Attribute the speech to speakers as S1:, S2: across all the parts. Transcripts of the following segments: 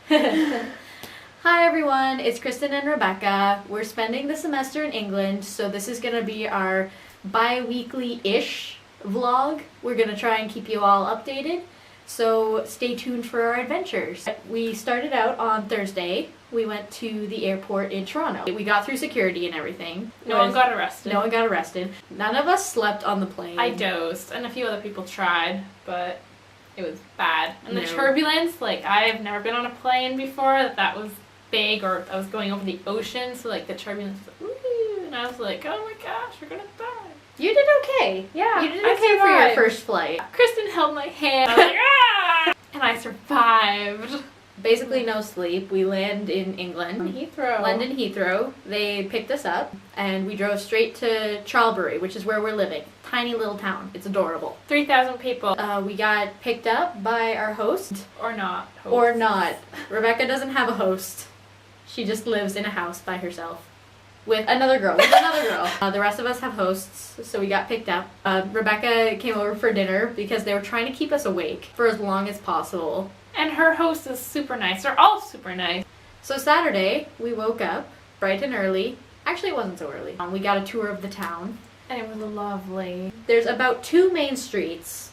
S1: Hi everyone, it's Kristen and Rebecca. We're spending the semester in England, so this is going to be our bi-weekly-ish vlog. We're going to try and keep you all updated, so stay tuned for our adventures. We started out on Thursday. We went to the airport in Toronto. We got through security and everything.
S2: No one got arrested.
S1: No one got arrested. None of us slept on the plane.
S2: I dozed, and a few other people tried, but it was bad. And the turbulence, like, I've never been on a plane before that was big, or I was going over the ocean, so like the turbulence was like, ooh, and I was like, oh my gosh, we're gonna die.
S1: You did okay.
S2: Yeah,
S1: you did okay for your first flight.
S2: Kristen held my hand. I was like, ah! And I survived.
S1: Basically no sleep. We land in England.
S2: Heathrow.
S1: London Heathrow. They picked us up and we drove straight to Charlbury, which is where we're living. Tiny little town. It's adorable.
S2: 3,000 people.
S1: We got picked up by our host.
S2: Or not. Host.
S1: Or not. Rebecca doesn't have a host. She just lives in a house by herself. With another girl. The rest of us have hosts, so we got picked up. Rebecca came over for dinner because they were trying to keep us awake for as long as possible.
S2: And her host is super nice. They're all super nice.
S1: So Saturday, we woke up bright and early. Actually, it wasn't so early. We got a tour of the town.
S2: And it was lovely.
S1: There's about 2 main streets.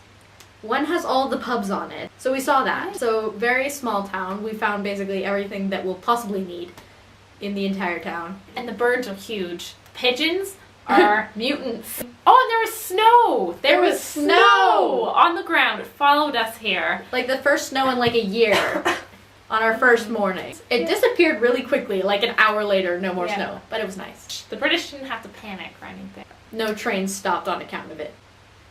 S1: One has all the pubs on it. So we saw that. So very small town. We found basically everything that we'll possibly need in the entire town.
S2: And the birds are huge. Pigeons are mutants. Oh, and there was snow! There was snow on the ground. It followed us here.
S1: Like the first snow in like a year on our first morning. It disappeared really quickly, like an hour later, no more snow. But it was nice.
S2: The British didn't have to panic or anything.
S1: No trains stopped on account of it.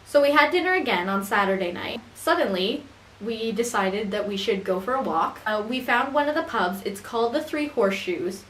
S1: So we had dinner again on Saturday night. Suddenly, we decided that we should go for a walk. We found one of the pubs. It's called the Three Horseshoes.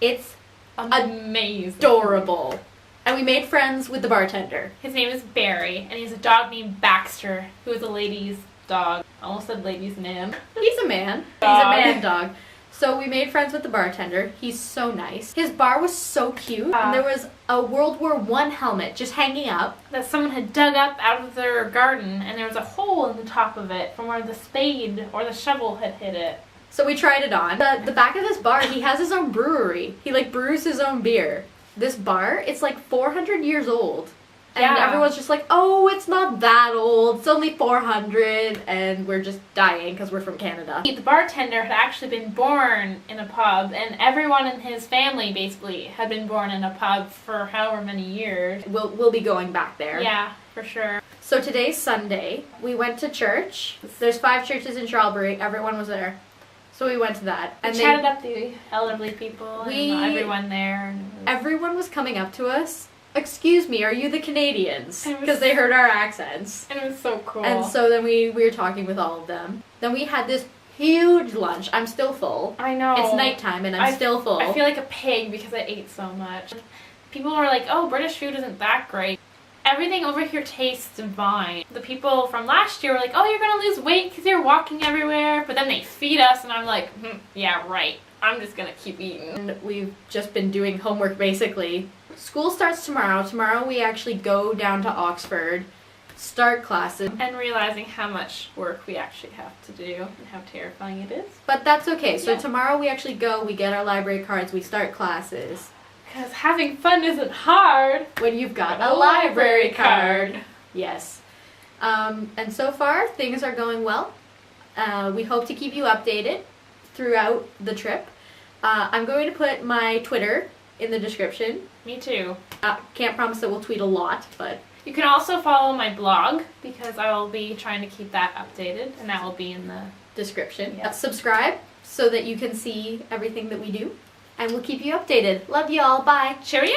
S1: It's
S2: amazing.
S1: Adorable. And we made friends with the bartender.
S2: His name is Barry, and he has a dog named Baxter, who is a lady's dog. I almost said lady's man.
S1: He's a man. He's a man dog. So we made friends with the bartender. He's so nice. His bar was so cute. And there was a World War I helmet just hanging up.
S2: That someone had dug up out of their garden, and there was a hole in the top of it from where the spade or the shovel had hit it.
S1: So we tried it on. The back of this bar, he has his own brewery. He like brews his own beer. This bar, it's like 400 years old. And everyone's just like, oh, it's not that old. It's only 400. And we're just dying because we're from Canada.
S2: The bartender had actually been born in a pub, and everyone in his family basically had been born in a pub for however many years.
S1: We'll be going back there.
S2: Yeah, for sure.
S1: So today's Sunday. We went to church. There's 5 churches in Charlbury. Everyone was there. So we went to that.
S2: And we chatted up the elderly people and everyone there.
S1: Everyone was coming up to us. Excuse me, are you the Canadians? Because they heard our accents.
S2: And it was so cool.
S1: And so then we were talking with all of them. Then we had this huge lunch. I'm still full.
S2: I know.
S1: It's nighttime and I'm still full.
S2: I feel like a pig because I ate so much. People were like, oh, British food isn't that great. Everything over here tastes divine. The people from last year were like, oh, you're gonna lose weight because you're walking everywhere. But then they feed us and I'm like, yeah, right. I'm just gonna keep eating.
S1: And we've just been doing homework basically. School starts tomorrow. Tomorrow we actually go down to Oxford, start classes.
S2: And realizing how much work we actually have to do and how terrifying it is.
S1: But that's okay. So tomorrow we actually go, we get our library cards, we start classes.
S2: Because having fun isn't hard
S1: when you've got a library card. Yes. And so far, things are going well. We hope to keep you updated throughout the trip. I'm going to put my Twitter in the description.
S2: Me too.
S1: Can't promise that we'll tweet a lot, but...
S2: You can also follow my blog, because I will be trying to keep that updated, and that will be in the
S1: description. Subscribe so that you can see everything that we do. And we'll keep you updated. Love y'all. Bye.
S2: Cheerio!